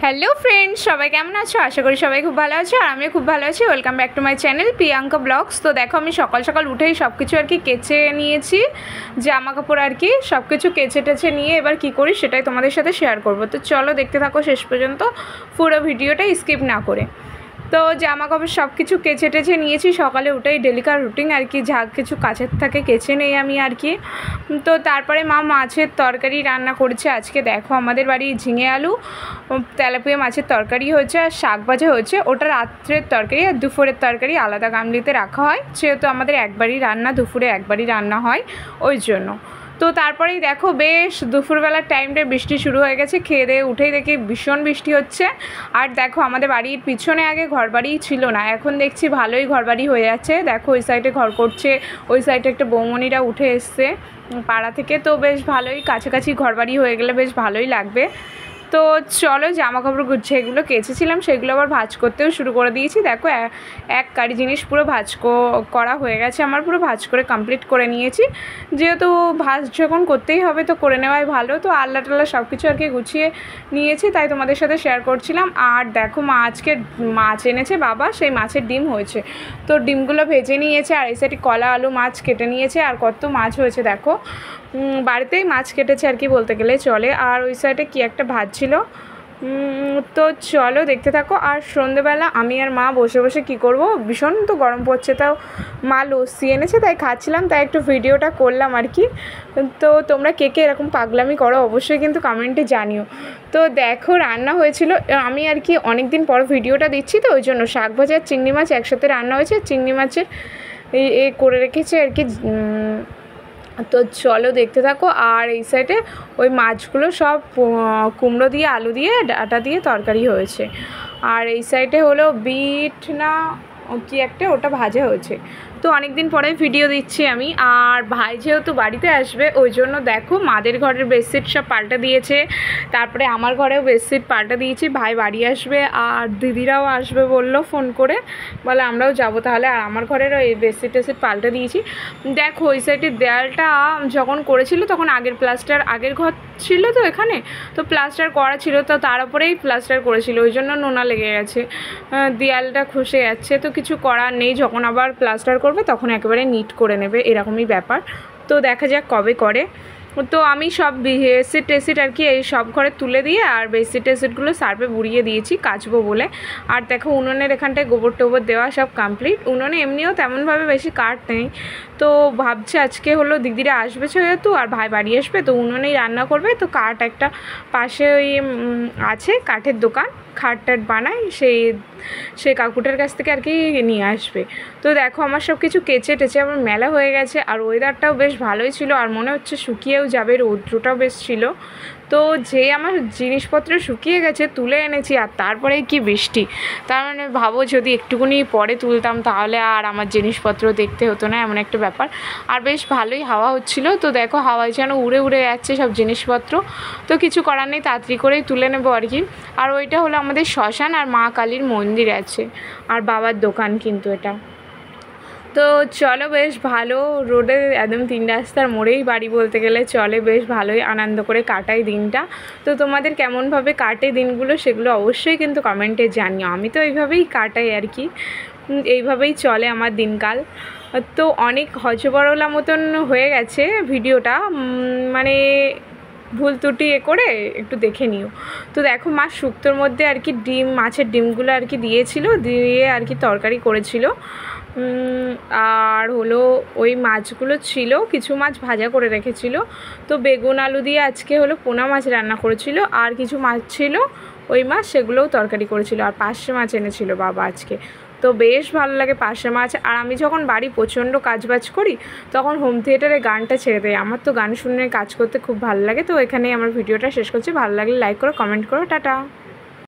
Hello friends, সবাই কেমন আছো? আশা করি সবাই খুব ভালো আছো আর আমিও খুব ভালো আছি। Welcome back to my channel Priyanka vlogs. তো দেখো, আমি সকাল সকাল উঠেই সব কিছু আর কি কেচে নিয়েছি, জামা কাপড় আর কি সব কিছু কেচে টেচে নিয়ে এবার কি করি সেটাই তোমাদের সাথে শেয়ার করব। তো চলো দেখতে থাকো শেষ পর্যন্ত, পুরো ভিডিওটা স্কিপ না করে। তো জামা কাপড় সব কিছু কেচে টেচে নিয়েছি, সকালে উঠেই ডেলিকার রুটিন আর কি, যা কিছু কাছের থাকে কেচে নেই আমি আর কি। তো তারপরে মা মাছের তরকারি রান্না করেছে আজকে। দেখো, আমাদের বাড়ি ঝিঙে আলু তেলাপিয়া মাছের তরকারি হয়েছে আর শাক ভাজা হয়েছে। ওটা রাত্রের তরকারি, আর দুপুরের তরকারি আলাদা গামলিতে রাখা হয়, সেহেতু আমাদের একবারই রান্না, দুপুরে একবারই রান্না হয় ওই জন্য। তো তারপরেই দেখো, বেশ দুপুরবেলার টাইমটায় বৃষ্টি শুরু হয়ে গেছে। খেয়ে দিয়ে উঠেই দেখি ভীষণ বৃষ্টি হচ্ছে। আর দেখো, আমাদের বাড়ির পিছনে আগে ঘরবাড়ি ছিল না, এখন দেখছি ভালোই ঘরবাড়ি হয়ে যাচ্ছে। দেখো, ওই সাইডে ঘর করছে, ওই সাইডে একটা বৌমনিরা উঠে এসছে পাড়া থেকে। তো বেশ ভালোই, কাছাকাছি ঘরবাড়ি হয়ে গেলে বেশ ভালোই লাগবে। তো চলো, জামা কাপড় যেগুলো কেচেছিলাম সেগুলো আবার ভাঁজ করতেও শুরু করে দিয়েছি। দেখো, এক কারি জিনিস পুরো ভাঁজ করা হয়ে গেছে আমার, পুরো ভাঁজ করে কমপ্লিট করে নিয়েছি। যেহেতু ভাঁজ যখন করতেই হবে তো করে নেওয়াই ভালো। তো আল্লা টাল্লা সব কিছু আর কি গুছিয়ে নিয়েছি, তাই তোমাদের সাথে শেয়ার করছিলাম। আর দেখো, আজকে মাছ এনেছে বাবা, সেই মাছের ডিম হয়েছে। তো ডিমগুলো ভেজে নিয়েছে, আর এই সাইডে কলা আলু মাছ কেটে নিয়েছে। আর কত মাছ হয়েছে দেখো, বাড়িতেই মাছ কেটেছে আর কি বলতে গেলে চলে। আর ওই সাইডে কি একটা ভাজছিল। তো চলো দেখতে থাকো। আর সন্ধেবেলা আমি আর মা বসে বসে কি করব, ভীষণ তো গরম পড়ছে, তাও মা লস্যি এনেছে তাই খাচ্ছিলাম, তাই একটু ভিডিওটা করলাম আর কি। তো তোমরা কে কে এরকম পাগলামি করো অবশ্যই কিন্তু কমেন্টে জানিও। তো দেখো, রান্না হয়েছিল, আমি আর কি অনেক দিন পর ভিডিওটা দিচ্ছি তো ওই জন্য। শাক ভাজা আর চিংড়ি মাছ একসাথে রান্না হয়েছে, চিংড়ি মাছের এ করে রেখেছে আর কি। তো চলো দেখতে থাকো। আর এই সাইডে ওই মাছগুলো সব কুমড়ো দিয়ে আলু দিয়ে ডাঁটা দিয়ে তরকারি হয়েছে। আর এই সাইডে হলো বিট না কি একটা, ওটা ভাজা হয়েছে। তো অনেক দিন পরে ভিডিও দিচ্ছি আমি। আর ভাই যেহেতু বাড়িতে আসবে ওই জন্য দেখো, মাদের ঘরের বেডশিট সব পাল্টে দিয়েছে, তারপরে আমার ঘরেও বেডশিট পাল্টে দিয়েছি। ভাই বাড়ি আসবে আর দিদিরাও আসবে বললো ফোন করে, বলে আমরাও যাবো তাহলে। আর আমার ঘরেরও এই বেডশিট টেডশিট পাল্টে দিয়েছি। দেখো, ওই সাইডের দেয়ালটা যখন করেছিল তখন আগের প্লাস্টার, আগের ঘর ছিল তো এখানে, তো প্লাস্টার করা ছিল, তো তার উপরেই প্লাস্টার করেছিল, ওই জন্য নোনা লেগে গেছে, দেয়ালটা খসে যাচ্ছে। তো কিছু করার নেই, যখন আবার প্লাস্টার করবে তখন একেবারে নিট করে নেবে, এরকমই ব্যাপার। তো দেখা যাক কবে করে। তো আমি সব বেডশিট টেডশিট আর কি এই সব ঘরে তুলে দিয়ে আর বেডশিট টেডশিটগুলো সার্ফে বুড়িয়ে দিয়েছি কাচবো বলে। আর দেখো, উনুনের এখানটায় গোবর টোবর দেওয়া সব কমপ্লিট। উনুনে এমনিও তেমনভাবে বেশি কাঠ নেই, তো ভাবছি আজকে হলো দিদিরা আসবে যেহেতু আর ভাই বাড়ি আসবে, তো উনুনেই রান্না করবে। তো কাঠ একটা পাশে ওই আছে কাঠের দোকান, খাট টাট বানায়, সেই কাকুটার কাছ থেকে আর কি নিয়ে আসবে। তো দেখো, আমার সব কিছু কেচে টেচে আমার মেলা হয়ে গেছে। আর ওয়েদারটাও বেশ ভালোই ছিল, আর মনে হচ্ছে শুকিয়েও যাবে, রৌদ্রটাও বেশ ছিল। তো যেই আমার জিনিসপত্র শুকিয়ে গেছে তুলে এনেছি, আর তারপরে কি বৃষ্টি, তার মানে ভাবো যদি একটুকুনি পরে তুলতাম তাহলে আর আমার জিনিসপত্র দেখতে হতো না, এমন একটা ব্যাপার। আর বেশ ভালোই হাওয়া হচ্ছিল। তো দেখো, হাওয়ায় যেন উড়ে উড়ে যাচ্ছে সব জিনিসপত্র। তো কিছু করার নেই, তাড়াতাড়ি করেই তুলে নেবো আর কি। আর ওইটা হলো আমাদের শ্মশান, আর মা কালীর মন্দির আছে, আর বাবার দোকান কিন্তু এটা। তো চলো, বেশ ভালো রোডে একদম 3 রাস্তার মোড়েই বাড়ি বলতে গেলে চলে, বেশ ভালোই আনন্দ করে কাটাই দিনটা। তো তোমাদের কেমনভাবে কাটে দিনগুলো সেগুলো অবশ্যই কিন্তু কমেন্টে জানিও। আমি তো এইভাবেই কাটাই আর কি, এইভাবেই চলে আমার দিনকাল। তো অনেক হজবরলা মতন হয়ে গেছে ভিডিওটা, মানে ভুল ত্রুটি করে একটু দেখে নিও। তো দেখো, মা শুক্তোর মধ্যে আর কি ডিম, মাছের ডিমগুলো আর কি দিয়েছিল, দিয়ে আর কি তরকারি করেছিল। আর হলো ওই মাছগুলো ছিল, কিছু মাছ ভাজা করে রেখেছিল। তো বেগুন আলু দিয়ে আজকে হলো পোনা মাছ রান্না করেছিল, আর কিছু মাছ ছিল ওই মাছ, সেগুলোও তরকারি করেছিল। আর পার্শে মাছ এনেছিল বাবা আজকে। তো বেশ ভালো লাগে পার্শে মাছ। আর আমি যখন বাড়ি প্রচণ্ড কাজবাজ করি তখন হোম থিয়েটারে গানটা ছেড়ে দেয়, আমার তো গান শুনে কাজ করতে খুব ভালো লাগে। তো এখানেই আমার ভিডিওটা শেষ করছি, ভালো লাগলে লাইক করো, কমেন্ট করো, টাটা।